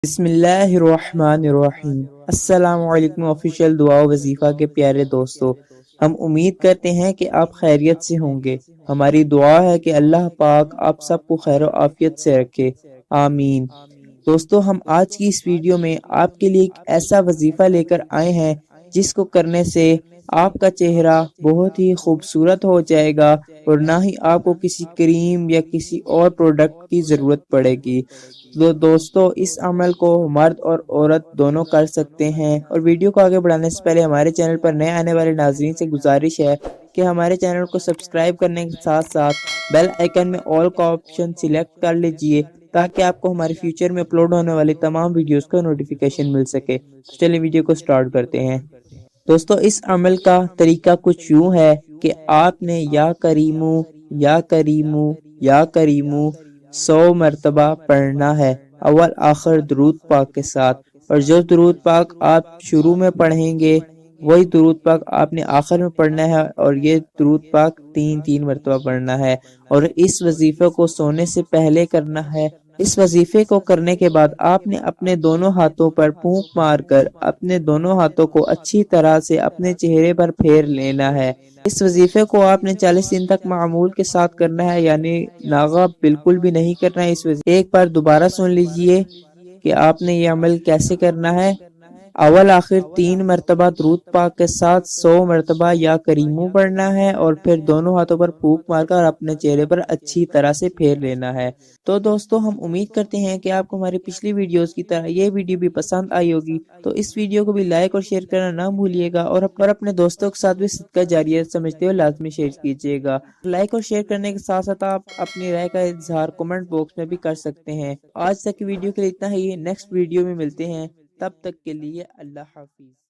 بسم اللہ الرحمن الرحیم۔ السلام علیکم آفیشیل دعا و وظیفہ کے پیارے دوستو، ہم امید کرتے ہیں کہ آپ خیریت سے ہوں گے۔ ہماری دعا ہے کہ اللہ پاک آپ سب کو خیر و عافیت سے رکھے، آمین۔ دوستو، ہم آج کی اس ویڈیو میں آپ کے لیے ایک ایسا وظیفہ لے کر آئے ہیں جس کو کرنے سے آپ کا چہرہ بہت ہی خوبصورت ہو جائے گا اور نہ ہی آپ کو کسی کریم یا کسی اور پروڈکٹ کی ضرورت پڑے گی۔ تو دوستو، اس عمل کو مرد اور عورت دونوں کر سکتے ہیں، اور ویڈیو کو آگے بڑھانے سے پہلے ہمارے چینل پر نئے آنے والے ناظرین سے گزارش ہے کہ ہمارے چینل کو سبسکرائب کرنے کے ساتھ ساتھ بیل آئیکن میں آل کا آپشن سلیکٹ کر لیجئے تاکہ آپ کو ہمارے فیوچر میں اپلوڈ ہونے والی تمام ویڈیوز کا نوٹیفیکیشن مل سکے۔ تو چلیے ویڈیو کو سٹارٹ کرتے ہیں۔ دوستو، اس عمل کا طریقہ کچھ یوں ہے کہ آپ نے یا کریمو یا کریمو یا کریمو 100 مرتبہ پڑھنا ہے، اول آخر درود پاک کے ساتھ، اور جو درود پاک آپ شروع میں پڑھیں گے وہی درود پاک آپ نے آخر میں پڑھنا ہے، اور یہ درود پاک 3 مرتبہ پڑھنا ہے، اور اس وظیفے کو سونے سے پہلے کرنا ہے۔ اس وظیفے کو کرنے کے بعد آپ نے اپنے دونوں ہاتھوں پر پھونک مار کر اپنے دونوں ہاتھوں کو اچھی طرح سے اپنے چہرے پر پھیر لینا ہے۔ اس وظیفے کو آپ نے 40 دن تک معمول کے ساتھ کرنا ہے، یعنی ناغہ بالکل بھی نہیں کرنا ہے۔ اس وظیفے ایک بار دوبارہ سن لیجئے کہ آپ نے یہ عمل کیسے کرنا ہے۔ اول آخر 3 مرتبہ درود پاک کے ساتھ 100 مرتبہ یا کریمو پڑھنا ہے، اور پھر دونوں ہاتھوں پر پھونک مار کر اپنے چہرے پر اچھی طرح سے پھیر لینا ہے۔ تو دوستو، ہم امید کرتے ہیں کہ آپ کو ہماری پچھلی ویڈیوز کی طرح یہ ویڈیو بھی پسند آئی ہوگی، تو اس ویڈیو کو بھی لائک اور شیئر کرنا نہ بھولیے گا، اور اپنے دوستوں کے ساتھ بھی صدقہ جاریہ سمجھتے ہوئے لازمی شیئر کیجیے گا۔ لائک اور شیئر کرنے کے ساتھ ساتھ آپ اپنی رائے کا اظہار کمنٹ باکس میں بھی کر سکتے ہیں۔ آج تک کی ویڈیو کے لیے اتنا ہی، نیکسٹ ویڈیو میں ملتے ہیں، تب تک کے لیے اللہ حافظ۔